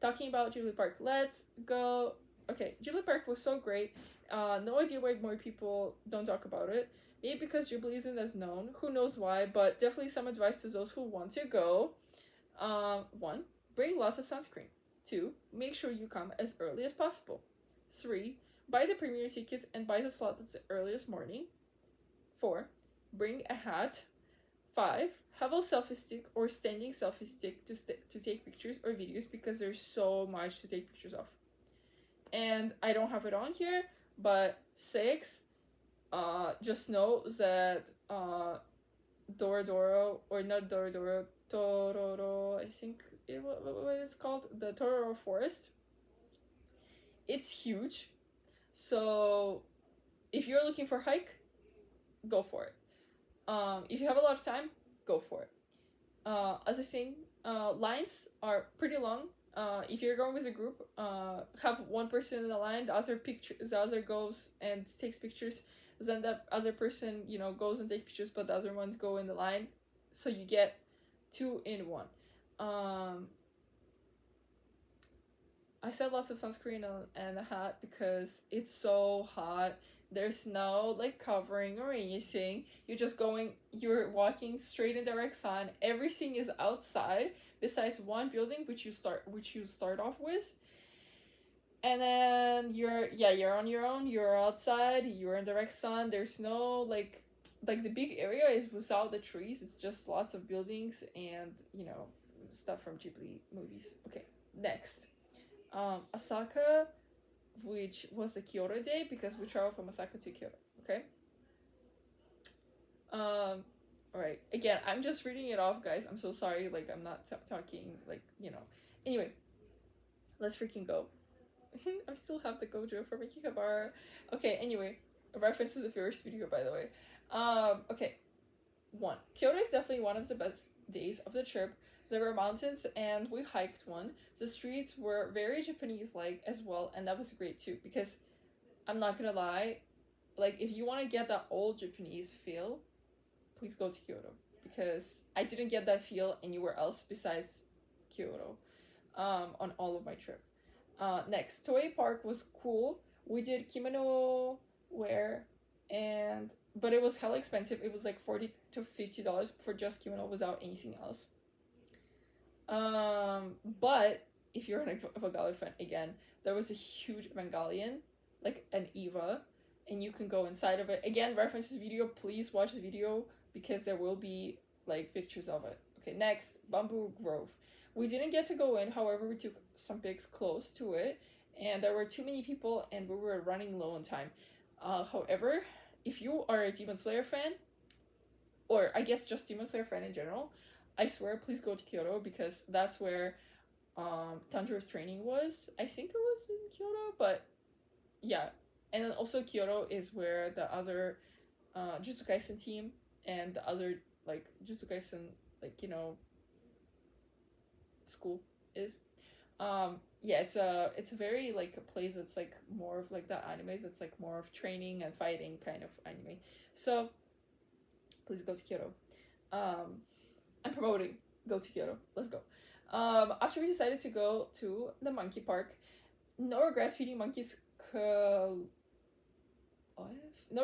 talking about Ghibli Park, let's go. Okay, Ghibli Park was so great. No idea why more people don't talk about it. Maybe because Ghibli isn't as known. Who knows why? But definitely some advice to those who want to go. 1. Bring lots of sunscreen. 2. Make sure you come as early as possible. 3. Buy the premiere tickets and buy the slot that's the earliest morning. 4. Bring a hat. 5. Have a selfie stick or standing selfie stick to take pictures or videos because there's so much to take pictures of. And I don't have it on here, but 6. Just know that Dorodoro, or not Dorodoro, Tororo, I think what it's called, the Tororo Forest. It's huge, so if you're looking for a hike, go for it. If you have a lot of time, go for it. As I was saying, lines are pretty long. If you're going with a group, have one person in the line, the other goes and takes pictures. Then that other person, goes and takes pictures, but the other ones go in the line, so you get 2 in 1. I said lots of sunscreen and a hat because it's so hot. There's no covering or anything. You're walking straight in direct sun. Everything is outside besides one building which you start off with. And then you're on your own, you're outside, you're in direct sun. There's no the big area is without the trees. It's just lots of buildings and stuff from Ghibli movies. Okay, next. Osaka, which was the Kyoto day because we traveled from Osaka to Kyoto. Okay. Alright, again, I'm just reading it off, guys. I'm so sorry, I'm not talking, Anyway, let's freaking go. I still have the Gojo from Akihabara. Okay, anyway, a reference to the first video, by the way. Okay. 1. Kyoto is definitely one of the best days of the trip. There were mountains and we hiked one. The streets were very Japanese-like as well, and that was great too, because I'm not gonna lie, if you want to get that old Japanese feel, please go to Kyoto, because I didn't get that feel anywhere else besides Kyoto on all of my trip. Next, Toei Park was cool. We did kimono wear, but it was hella expensive. It was $40 to $50 for just kimono without anything else. But if you're an Evangelion fan, again, there was a huge Evangelion, an Eva, and you can go inside of it. Again, reference this video. Please watch the video because there will be pictures of it. Okay, next, Bamboo Grove. We didn't get to go in, however, we took some pics close to it, and there were too many people, and we were running low on time. However, if you are a Demon Slayer fan, or I guess just Demon Slayer fan in general, I swear, please go to Kyoto, because that's where Tanjiro's training was. I think it was in Kyoto, but yeah. And then also Kyoto is where the other Jujutsu Kaisen team and the other Jujutsu Kaisen school is. Yeah, it's a very a place that's more of the animes that's more of training and fighting kind of anime. So please go to Kyoto. I'm promoting. Go to Kyoto. Let's go. After we decided to go to the monkey park, no regrets feeding monkeys. No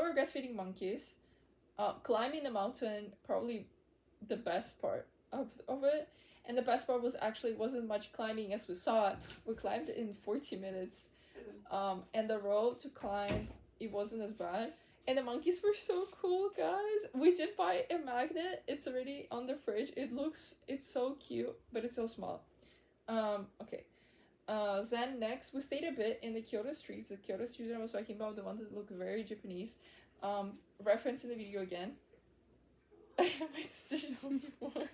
regrets feeding monkeys. Climbing the mountain, probably the best part of it. And the best part wasn't much climbing as we saw. We climbed in 40 minutes. And the road to climb, it wasn't as bad. And the monkeys were so cool, guys. We did buy a magnet. It's already on the fridge. It's so cute, but it's so small. Okay. Then next, we stayed a bit in the Kyoto streets. The Kyoto streets I was talking about, the ones that look very Japanese. Reference in the video again. My sister showed me more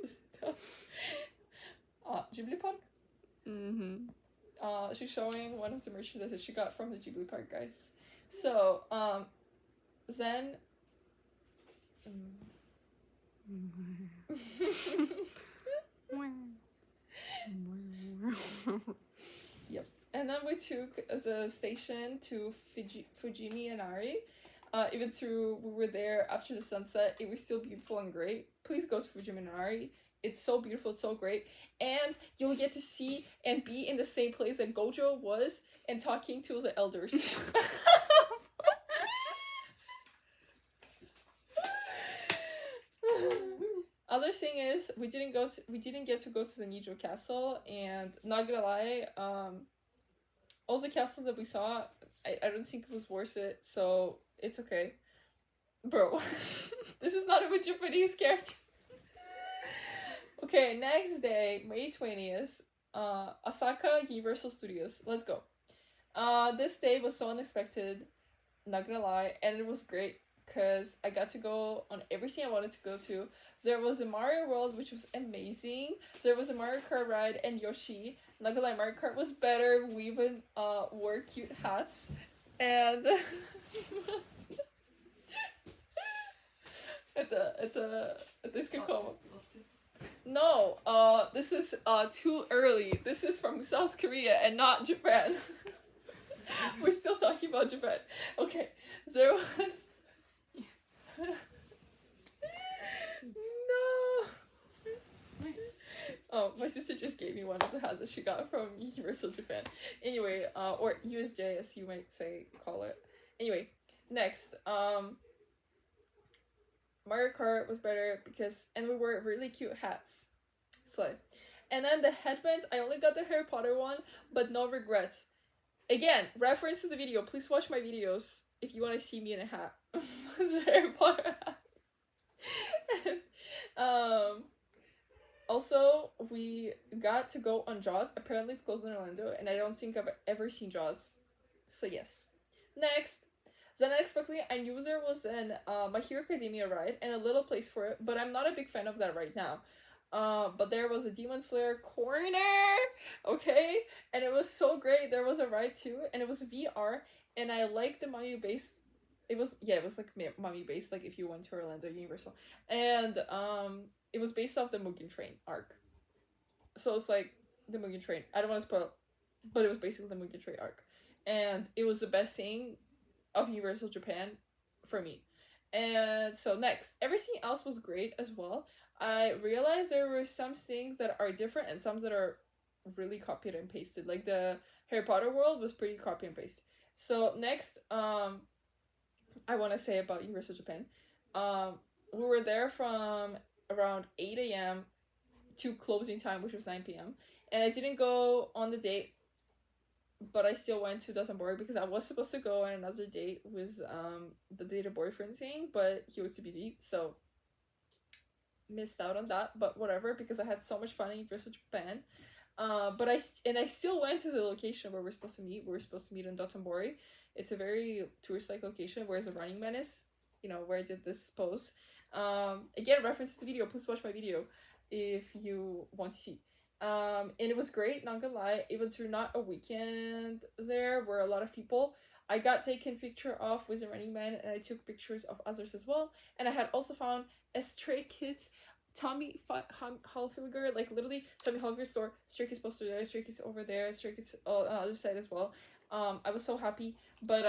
stuff. Ghibli Park? Mm-hmm. She's showing one of the merchandise that she got from the Ghibli Park, guys. So, then... Yep. And then we took the station to Fujimi Inari. We were there after the sunset. It was still beautiful and great. Please go to Fujimi Inari. It's so beautiful, it's so great, and you'll get to see and be in the same place that Gojo was and talking to the elders. Other thing is we didn't get to go to the Nijo Castle, and not gonna lie, all the castles that we saw, I don't think it was worth it, so it's okay. Bro, this is not a Japanese character. Okay, next day, May 20th, Osaka Universal Studios. Let's go. This day was so unexpected, not gonna lie, and it was great because I got to go on everything I wanted to go to. There was a Mario World, which was amazing. There was a Mario Kart ride and Yoshi. Not gonna lie, Mario Kart was better. We even wore cute hats, and at the Skakoma. No, this is too early. This is from South Korea and not Japan. We're still talking about Japan. Okay, there was. No. Oh, my sister just gave me one of the hats that she got from Universal Japan. Anyway, or USJ as you might call it. Anyway, next, Mario Kart was better and we wore really cute hats. Slay. And then the headbands, I only got the Harry Potter one, but no regrets. Again, reference to the video. Please watch my videos if you want to see me in a hat. It's a Harry Potter hat. And, also, we got to go on Jaws. Apparently it's closed in Orlando, and I don't think I've ever seen Jaws. So yes. Next. Then unexpectedly, I knew there was an My Hero Academia ride and a little place for it, but I'm not a big fan of that right now. But there was a Demon Slayer corner, okay? And it was so great. There was a ride too, and it was VR, and I liked the Mayu base. It was like Mayu based, like if you went to Orlando Universal. And it was based off the Mugen Train arc. So it's like the Mugen Train. I don't want to spoil, but it was basically the Mugen Train arc. And it was the best thing of Universal Japan for me. And so next, everything else was great as well. I realized there were some things that are different and some that are really copied and pasted. Like the Harry Potter world was pretty copy and paste. So next, I want to say about Universal Japan. We were there from around 8 a.m. to closing time, which was 9 p.m. And I didn't go on the date, but I still went to Dotonbori because I was supposed to go on another date with the date boyfriend thing, but he was too busy, so missed out on that. But whatever, because I had so much fun in Universal Japan. But I still went to the location where we're supposed to meet. We're supposed to meet in Dotonbori. It's a very tourist-like location, whereas the Running Man is, where I did this pose. Again, reference to the video. Please watch my video if you want to see. And it was great, not gonna lie. Even through not a weekend, there were a lot of people. I got taken picture of with the Running Man, and I took pictures of others as well. And I had also found a Stray Kids Tommy Hilfiger, like literally Tommy Hilfiger store. Stray Kids poster there, Stray Kids over there, Stray Kids on the other side as well. I was so happy, but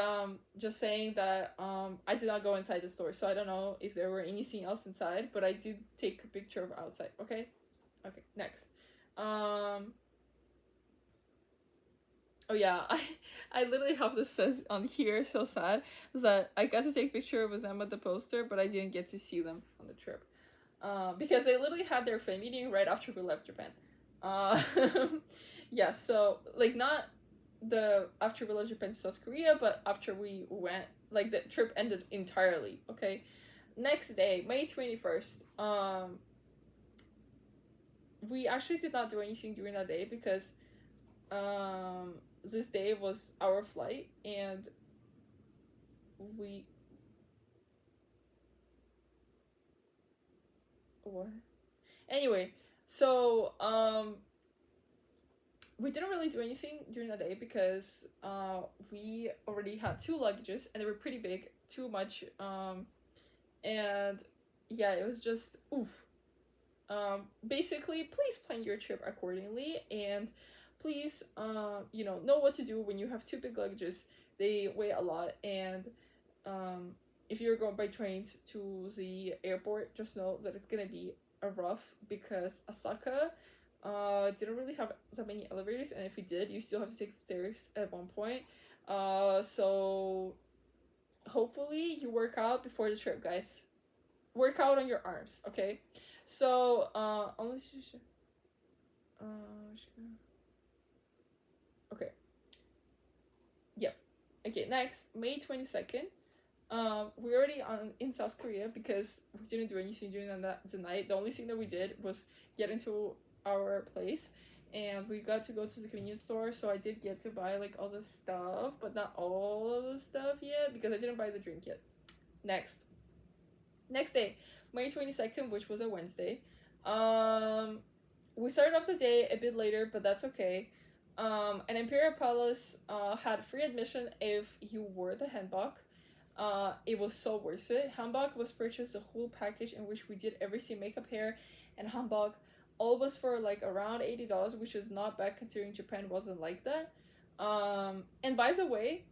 just saying that I did not go inside the store, so I don't know if there were anything else inside, but I did take a picture of outside. Okay, next. Oh yeah, I literally have this says on here, so sad, is that I got to take a picture with them at the poster, but I didn't get to see them on the trip. Because they literally had their fan meeting right after we left Japan. Yeah, so, like, not the after we left Japan to South Korea, but after we went, like, the trip ended entirely, okay? Next day, May 21st, we actually did not do anything during that day because, this day was our flight, and what? Anyway, so, we didn't really do anything during the day because, we already had 2 luggages, and they were pretty big, too much, and, yeah, it was just, oof. Basically, please plan your trip accordingly, and please, know what to do when you have 2 big luggages. They weigh a lot, and, if you're going by trains to the airport, just know that it's gonna be rough because Osaka didn't really have that many elevators, and if we did, you still have to take the stairs at one point. So hopefully you work out before the trip, guys. Work out on your arms, okay? So only okay. Yep. Okay, next, May 22nd. We're already in South Korea because we didn't do anything during the night. The only thing that we did was get into our place, and we got to go to the convenience store. So I did get to buy like all the stuff, but not all of the stuff yet because I didn't buy the drink yet. Next day, May 22nd, which was a Wednesday. We started off the day a bit later, but that's okay. And Imperial Palace had free admission if you wore the hanbok. It was so worth it. Hanbok was purchased the whole package in which we did everything, makeup, hair, and hanbok. All was for like around $80, which is not bad considering Japan wasn't like that. And by the way,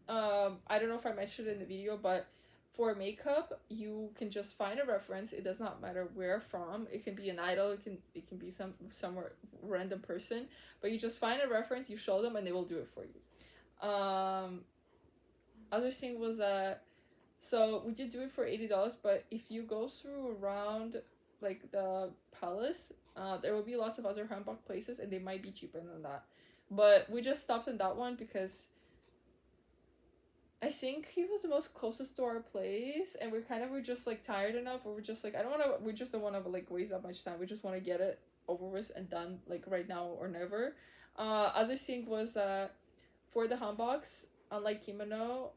I don't know if I mentioned it in the video, but for makeup, you can just find a reference. It does not matter where from. It can be an idol. It can be somewhere random person. But you just find a reference. You show them, and they will do it for you. Other thing was that, so we did do it for $80. But if you go through around like the palace, there will be lots of other hanbok places, and they might be cheaper than that. But we just stopped in that one because I think he was the most closest to our place, and we're just like tired enough, or we're just like, we just don't want to like waste that much time. We just want to get it over with and done like right now or never. Other thing was for the hanboks, unlike kimono,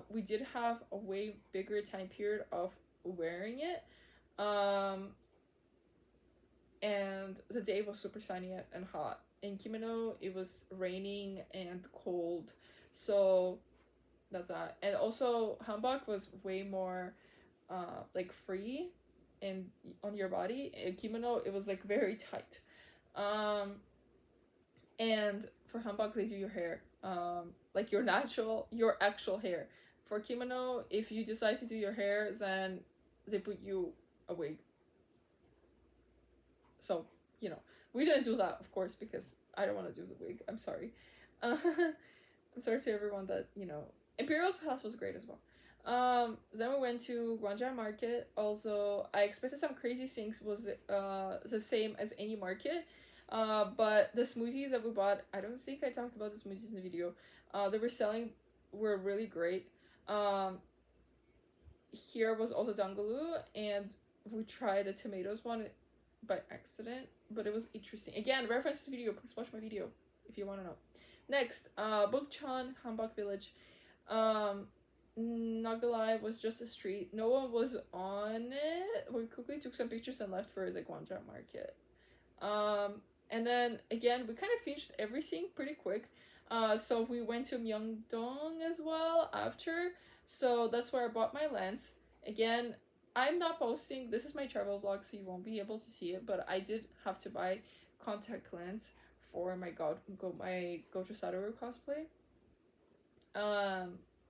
we did have a way bigger time period of wearing it. And the day was super sunny and hot. In kimono, it was raining and cold, so that's that. And also hanbok was way more like free and on your body. In kimono, it was like very tight. And for hanbok, they do your hair, like your actual hair. For kimono, if you decide to do your hair, then they put you a wig. So, we didn't do that, of course, because I don't want to do the wig. I'm sorry. I'm sorry to everyone that, Imperial Palace was great as well. Then we went to Gwangjang Market. Also, I expected some crazy things. Was the same as any market. But the smoothies that we bought, I don't think I talked about the smoothies in the video. They were selling were really great. Here was also dangalu, and we tried the tomatoes one by accident, but it was interesting. Again, reference to video. Please watch my video if you want to know. Next, Bukchon Hanbok Village. Not gonna lie, was just a street. No one was on it. We quickly took some pictures and left for the Gwangjang Market. And then again, we kind of finished everything pretty quick. So we went to Myeongdong as well after. So that's where I bought my lens. Again, I'm not posting. This is my travel vlog, so you won't be able to see it. But I did have to buy contact lens for my Gojo Satoru cosplay.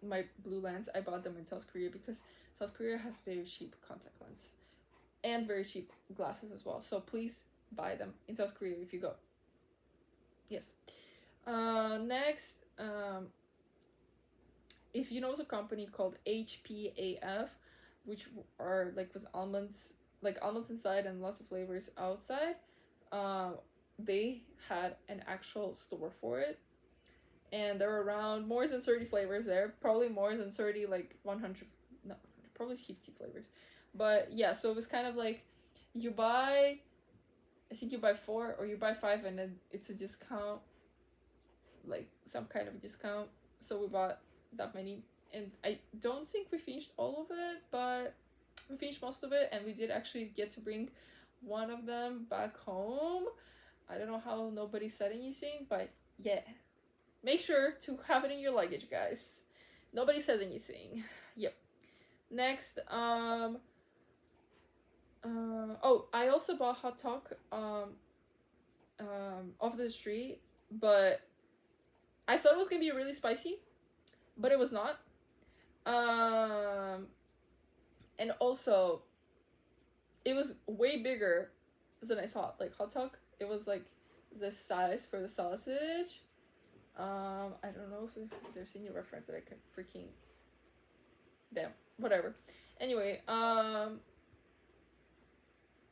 My blue lens, I bought them in South Korea because South Korea has very cheap contact lens and very cheap glasses as well. So please buy them in South Korea if you go. Yes. Next, if you know the company called HPAF, which are like with almonds inside and lots of flavors outside, they had an actual store for it. And there were around more than 30 flavors there. Probably more than 30, like 100, no, probably 50 flavors. But yeah, so it was kind of like, I think you buy 4 or you buy 5 and then it's a discount. Like some kind of discount. So we bought that many. And I don't think we finished all of it, but we finished most of it. And we did actually get to bring one of them back home. I don't know how nobody said anything, but yeah. Make sure to have it in your luggage, guys. Nobody said anything. Yep. Next, oh, I also bought hot talk off the street, but I thought it was gonna be really spicy, but it was not. And also, it was way bigger than I saw. Like hot dog, it was like the size for the sausage. I don't know if there's any reference that I can freaking damn whatever. Anyway, and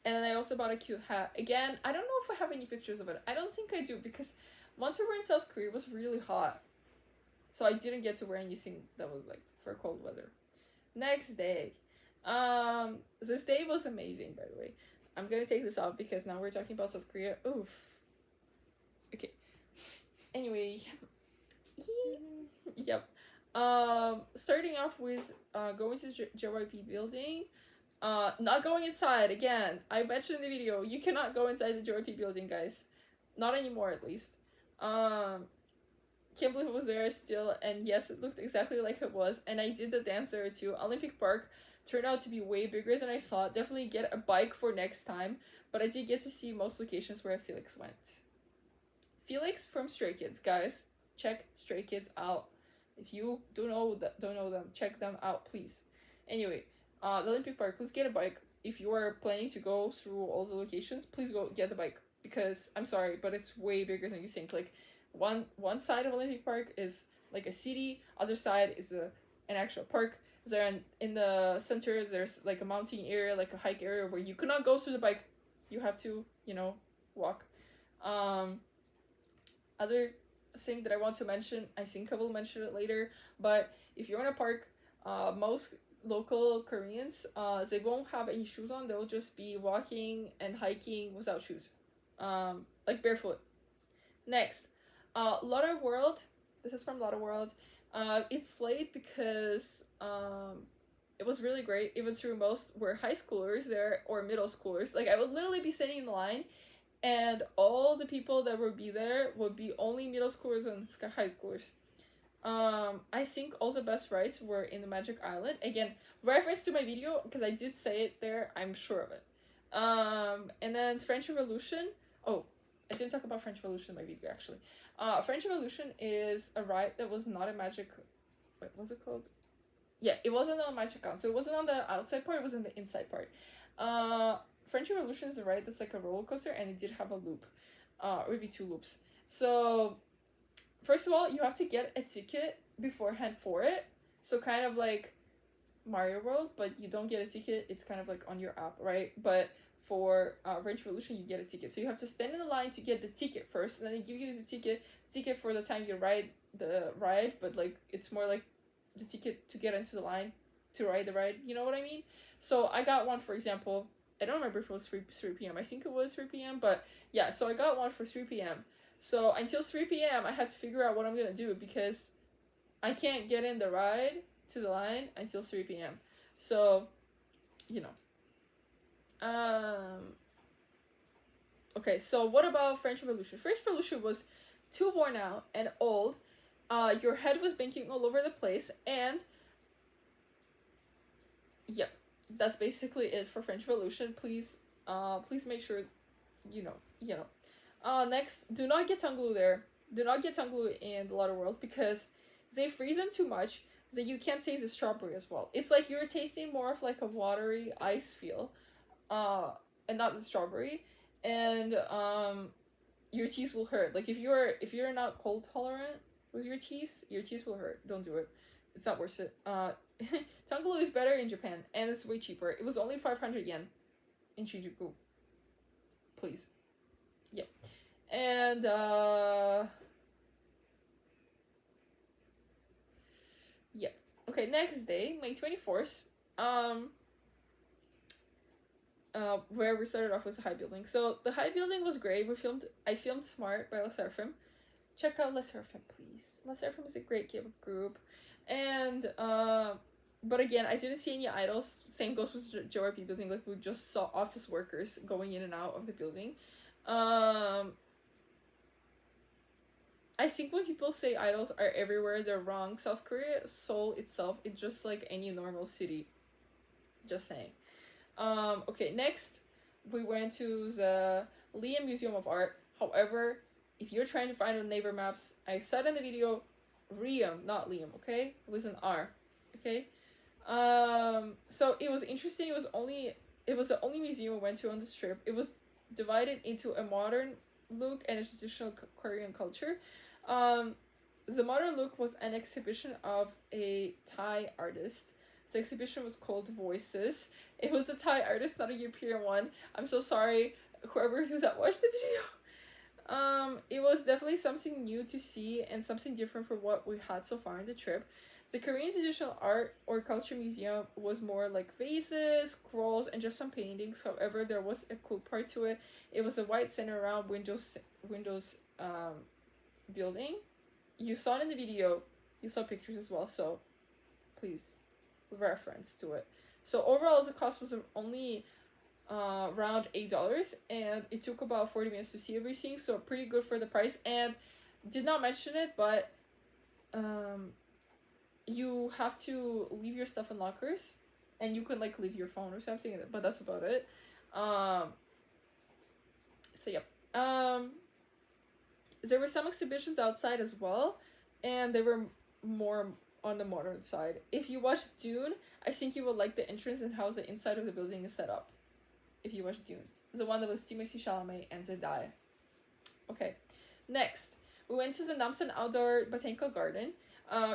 then I also bought a cute hat. Again, I don't know if I have any pictures of it. I don't think I do because once we were in South Korea, it was really hot, so I didn't get to wear anything that was like for cold weather. Next day, this day was amazing. By the way, I'm gonna take this off because now we're talking about South Korea. Oof. Okay. Anyway, yep. Starting off with going to JYP building. Not going inside again. I mentioned in the video you cannot go inside the JYP building, guys. Not anymore, at least. Can't believe it was there still, and yes, it looked exactly like it was. And I did the dance there too. Olympic Park turned out to be way bigger than I saw. Definitely get a bike for next time. But I did get to see most locations where Felix went. Felix from Stray Kids, guys. Check Stray Kids out. If you don't know them, check them out, please. Anyway, the Olympic Park, please get a bike. If you are planning to go through all the locations, please go get the bike. Because, I'm sorry, but it's way bigger than you think. Like, one side of Olympic Park is like a city, other side is an actual park. There in the center, there's like a mountain area, like a hike area where you cannot go through the bike. You have to, walk. Other thing that I want to mention, I think I will mention it later, but if you're in a park, most local Koreans, they won't have any shoes on. They'll just be walking and hiking without shoes, like barefoot. Next, Lotte World. This is from Lotte World. It's late because it was really great. Even through most were high schoolers there or middle schoolers. Like I would literally be standing in line, and all the people that would be there would be only middle schoolers and high schoolers. I think all the best rides were in the Magic Island. Again, reference to my video because I did say it there. I'm sure of it. And then French Revolution. Oh, I didn't talk about French Revolution in my video actually. French Revolution is a ride that was not a magic. Wait, what's it called? Yeah, it wasn't on Magic Island, so it wasn't on the outside part. It was on the inside part. French Revolution is a ride that's like a roller coaster, and it did have a loop, maybe 2 loops. So, first of all, you have to get a ticket beforehand for it. So kind of like Mario World, but you don't get a ticket. It's kind of like on your app, right? But for French Revolution, you get a ticket. So you have to stand in the line to get the ticket first, and then they give you the ticket for the time you ride the ride. But like it's more like the ticket to get into the line to ride the ride. You know what I mean? So I got one, for example. I don't remember if it was 3 p.m. I think it was 3 p.m. But yeah, so I got one for 3 p.m. So until 3 p.m. I had to figure out what I'm going to do because I can't get in the ride to the line until 3 p.m. So, Okay, so what about French Revolution? French Revolution was too worn out and old. Your head was banking all over the place, and yep. That's basically it for French Revolution. Please make sure, next, do not get tongue glue there. Do not get tongue glue in the Lotte World because they freeze them too much that you can't taste the strawberry as well. It's like you're tasting more of like a watery ice feel, and not the strawberry, and your teeth will hurt. Like if you're not cold tolerant with your teeth will hurt. Don't do it. It's not worth it. Tongue glue is better in Japan, and it's way cheaper. It was only 500 yen in Shinjuku. Please. Yep. And, yep. Okay, next day, May 24th, where we started off with the High Building. So, the High Building was great. I filmed Smart by LE SSERAFIM. Check out LE SSERAFIM, please. LE SSERAFIM is a great K-pop group. And, but again, I didn't see any idols. Same goes with the JYP building. Like, we just saw office workers going in and out of the building. I think when people say idols are everywhere, they're wrong. South Korea, Seoul itself, it's just like any normal city. Just saying. Okay, next, we went to the Liam Museum of Art. However, if you're trying to find on Naver Maps, I said in the video, Riam, not Liam, okay? It was an R, okay? So it was interesting. It was only it was the only museum we went to on this trip. It was divided into a modern look and a traditional Korean culture. Um, the modern look was an exhibition of a Thai artist. The exhibition was called Voices. It was a Thai artist, not a European one. I'm so sorry, whoever who's that watched the video. It was definitely something new to see and something different from what we had so far in the trip. The Korean Traditional Art or Culture Museum was more like vases, scrolls, and just some paintings. However, there was a cool part to it. It was a white center around windows building. You saw it in the video. You saw pictures as well. So, please, reference to it. So overall, the cost was only around $8, and it took about 40 minutes to see everything. So pretty good for the price. And did not mention it, but you have to leave your stuff in lockers, and you can like leave your phone or something, but that's about it. So yep. There were some exhibitions outside as well, and they were more on the modern side. If you watch Dune, I think you will like the entrance and how the inside of the building is set up. If you watch Dune, the one that was Timothée Chalamet and Zendaya. Okay, next we went to the Namsan Outdoor Botanical Garden.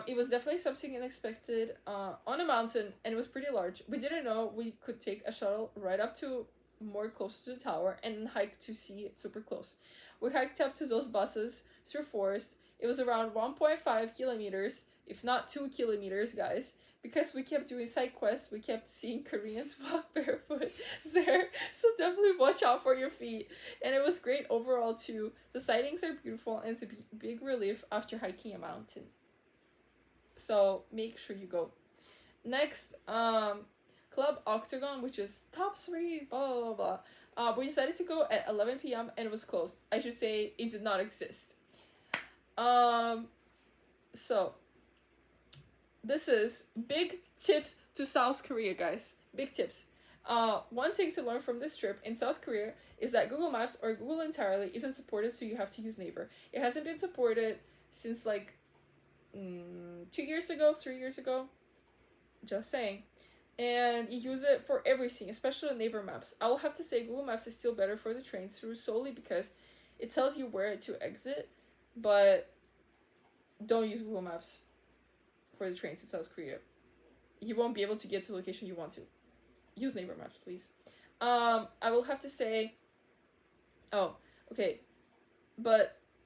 It was definitely something unexpected on a mountain, and it was pretty large. We didn't know we could take a shuttle right up to more close to the tower and hike to see it super close. We hiked up to those buses through forest. It was around 1.5 kilometers, if not 2 kilometers, guys. Because we kept doing side quests, we kept seeing Koreans walk barefoot there. So definitely watch out for your feet. And it was great overall too. The sightings are beautiful, and it's a big relief after hiking a mountain. So make sure you go. Next, Club Octagon, which is top 3, blah, blah, blah, blah. We decided to go at 11 p.m. and it was closed. I should say it did not exist. So this is big tips to South Korea, guys. Big tips. One thing to learn from this trip in South Korea is that Google Maps or Google entirely isn't supported, so you have to use Naver. It hasn't been supported since like 2 years ago, 3 years ago. Just saying. And you use it for everything, especially Naver Maps. I will have to say Google Maps is still better for the trains through solely because it tells you where to exit, but don't use Google Maps for the trains in South Korea. You won't be able to get to the location you want to. Use Naver Maps, please. I will have to say, but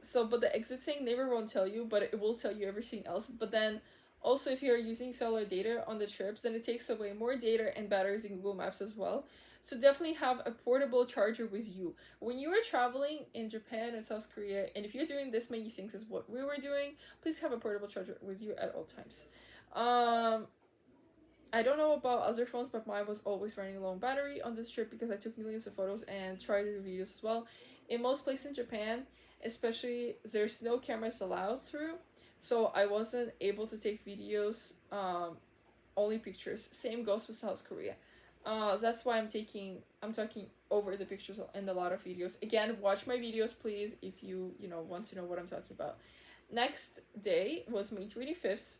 the exit thing Naver won't tell you, but it will tell you everything else. But then also, if you're using cellular data on the trips, then it takes away more data and batteries in Google Maps as well. So definitely have a portable charger with you. When you are traveling in Japan and South Korea, and if you're doing this many things as what we were doing, please have a portable charger with you at all times. I don't know about other phones, but mine was always running low on battery on this trip because I took millions of photos and tried to do videos as well. In most places in Japan, especially, there's no cameras allowed through. So I wasn't able to take videos, only pictures. Same goes with South Korea. That's why I'm talking over the pictures and a lot of videos. Again, watch my videos, please, if you want to know what I'm talking about. Next day was May 25th.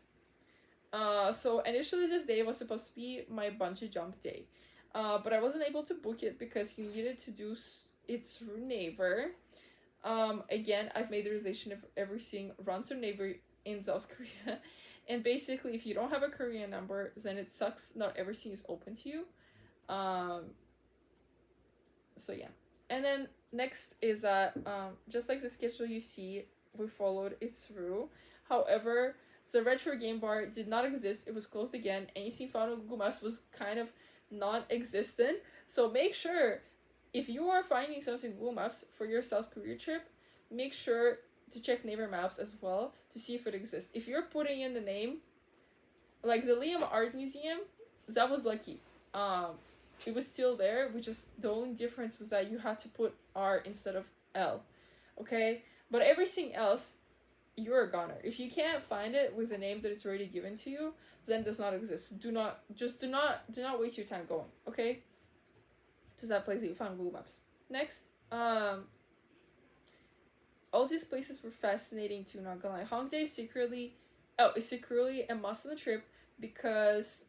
So initially this day was supposed to be my bungee jump day. But I wasn't able to book it because you needed to do it through Naver. Again, I've made the realization of everything runs through Naver in South Korea, and basically if you don't have a Korean number, then it sucks, not everything is open to you. So yeah. And then next is that just like the schedule you see, we followed it through. However, the retro game bar did not exist. It was closed again. Anything found on Google Maps was kind of non-existent. So make sure, if you are finding something on Google Maps for your South Korea trip, make sure to check Naver Maps as well to see if it exists. If you're putting in the name, like the Liam Art Museum, that was lucky. It was still there, which is the only difference was that you had to put R instead of L. Okay? But everything else, you're a goner. If you can't find it with a name that is already given to you, then it does not exist. Do not waste your time going, okay? To that place that you found on Google Maps. Next, all these places were fascinating too, not gonna lie. Hongdae is secretly a must on the trip because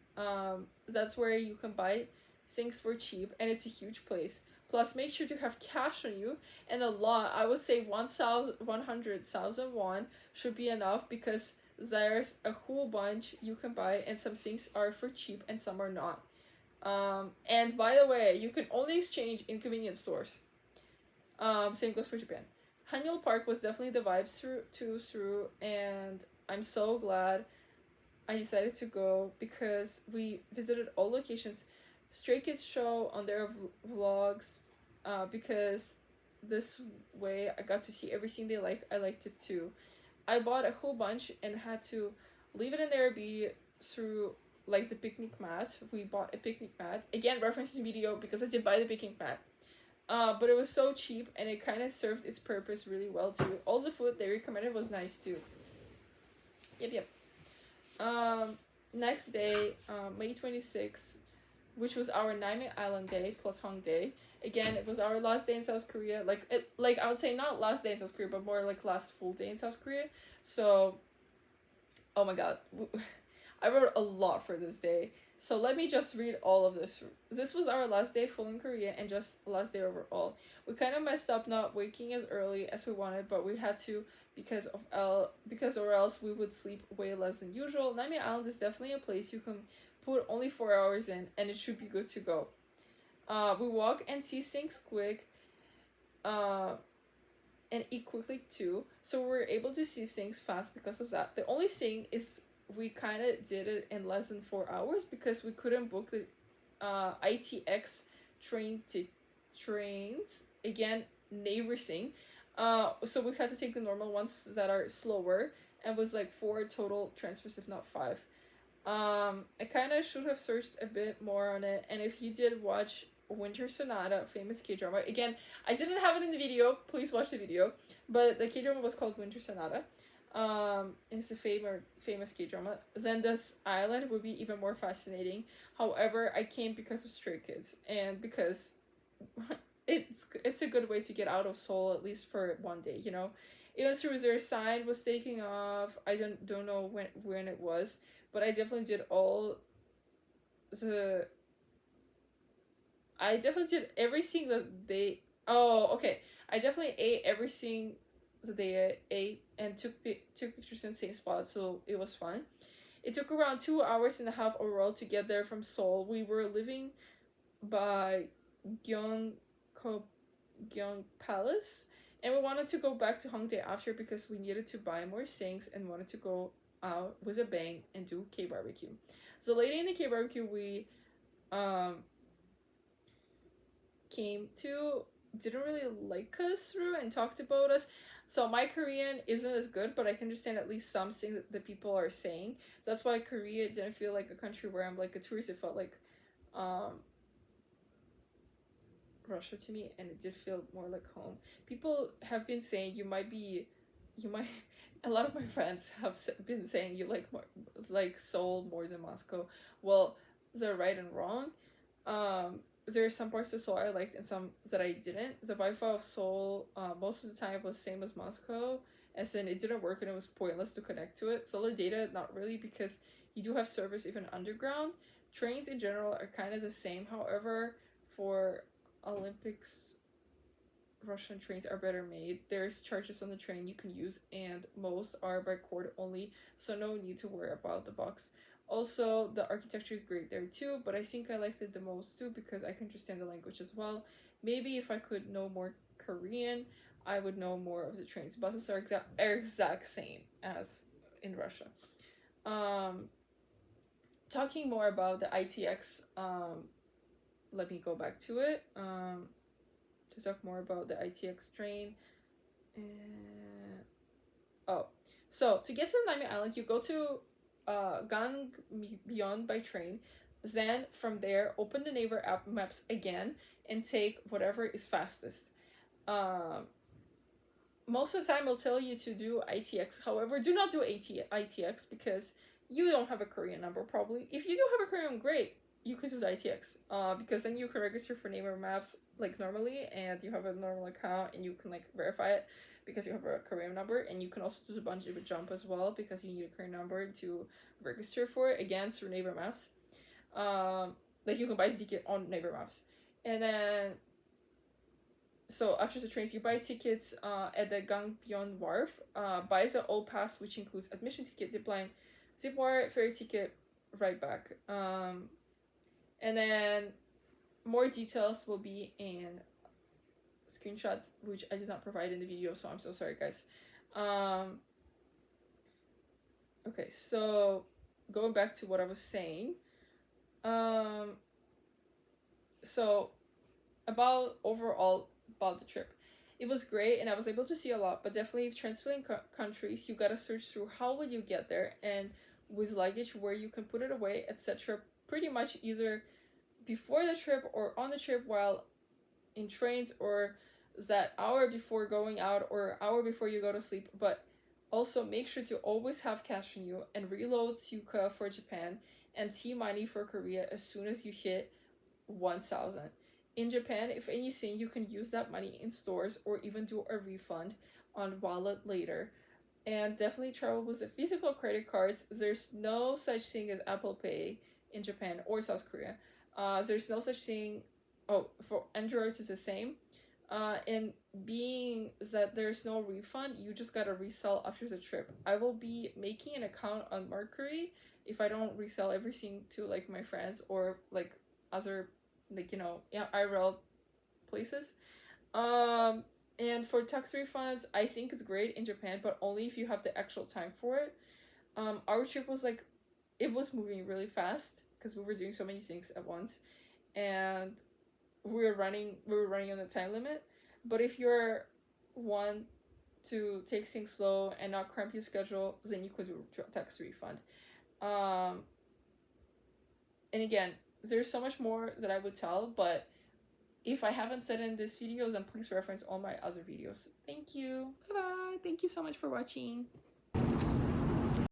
that's where you can buy things for cheap, and it's a huge place. Plus, make sure to have cash on you, and a lot. I would say 100,000 won should be enough, because there's a whole bunch you can buy, and some things are for cheap and some are not. And by the way, you can only exchange in convenience stores. Same goes for Japan. Hanyul Park was definitely the vibes through, and I'm so glad I decided to go, because we visited all locations. Stray Kids show on their vlogs, because this way I got to see everything they like. I liked it too. I bought a whole bunch and had to leave it in there be through like the picnic mat. We bought a picnic mat. Again, referencing video, because I did buy the picnic mat. But it was so cheap, and it kind of served its purpose really well too. All the food they recommended was nice too. Yep. Next day, May 26th, which was our Naime Island day, Platong day. Again, it was our last day in South Korea. Like I would say not last day in South Korea, but more like last full day in South Korea. So, oh my god, I wrote a lot for this day. So let me just read all of this. This was our last day full in Korea, and just last day overall. We kind of messed up not waking as early as we wanted, but we had to, because or else we would sleep way less than usual. Nami Island is definitely a place you can put only 4 hours in, and it should be good to go. We walk and see things quick, and eat quickly too, so we're able to see things fast because of that. The only thing is, we kind of did it in less than 4 hours, because we couldn't book the ITX trains. Again, never seen. So we had to take the normal ones that are slower, and was like 4 total transfers, if not 5. I kind of should have searched a bit more on it, and if you did watch Winter Sonata, famous K-drama, again, I didn't have it in the video, please watch the video, but the K-drama was called Winter Sonata. It's a famous K-drama. Zenda's Island would be even more fascinating. However, I came because of Stray Kids, and because it's a good way to get out of Seoul, at least for one day, you know. Even through their sign was taking off. I don't know when it was, but I definitely did everything that they. Oh, okay. I definitely ate everything that they ate, and took pictures in the same spot, so it was fun. It took around 2.5 hours overall to get there from Seoul. We were living by Gyeong Palace, and we wanted to go back to Hongdae after, because we needed to buy more things and wanted to go out with a bang and do K-barbecue. The lady in the K-barbecue we came to didn't really like us through and talked about us. So my Korean isn't as good, but I can understand at least something that the people are saying. So that's why Korea didn't feel like a country where I'm like a tourist. It felt like Russia to me, and it did feel more like home. People have been saying you might a lot of my friends have been saying you like Seoul more than Moscow. Well, they're right and wrong. There are some parts of Seoul I liked and some that I didn't. The Wi-Fi of Seoul, most of the time, was same as Moscow, as in it didn't work and it was pointless to connect to it. Cellular data, not really, because you do have servers even underground. Trains in general are kind of the same. However, for Olympics, Russian trains are better made. There's charges on the train you can use, and most are by cord only, so no need to worry about the box. Also, the architecture is great there too, but I think I liked it the most too because I can understand the language as well. Maybe if I could know more Korean, I would know more of the trains. Buses are exact same as in Russia. Talking more about the ITX, let me go back to it. To talk more about the ITX train. So to get to Naime Island, you go to Gangbyeon by train. Then from there, open the Naver app maps again and take whatever is fastest. Most of the time, it'll tell you to do ITX. However, do not do ITX because you don't have a Korean number probably. If you do have a Korean, great. You can do the ITX because then you can register for Naver Maps like normally, and you have a normal account and you can like verify it because you have a Korean number, and you can also do the bungee jump as well because you need a Korean number to register for it again through Naver Maps. Like you can buy the ticket on Naver Maps. And then so after the trains, you buy tickets at the Gangbyong Wharf. Buy the old pass, which includes admission ticket, zipline, zip wire, ferry ticket, right back. And then more details will be in screenshots, which I did not provide in the video, so I'm so sorry, guys. Okay, so going back to what I was saying. So about overall about the trip, it was great and I was able to see a lot, but definitely if transferring countries, you gotta search through how would you get there and with luggage, where you can put it away, etc. Pretty much either before the trip or on the trip while in trains, or that hour before going out or hour before you go to sleep. But also make sure to always have cash on you and reload Suica for Japan and T-money for Korea as soon as you hit 1,000. In Japan, if anything, you can use that money in stores or even do a refund on wallet later. And definitely travel with the physical credit cards. There's no such thing as Apple Pay in Japan or South Korea. There's no such thing. Oh, for Androids it's the same. And being that there's no refund, you just gotta resell after the trip. I will be making an account on Mercury if I don't resell everything to like my friends or like other like IRL places. And for tax refunds, I think it's great in Japan, but only if you have the actual time for it. Our trip was like, it was moving really fast because we were doing so many things at once, and we were running on a time limit. But if you're one to take things slow and not cramp your schedule, then you could do tax refund. And again, there's so much more that I would tell, but if I haven't said in this video, then please reference all my other videos. Thank you. Bye bye. Thank you so much for watching.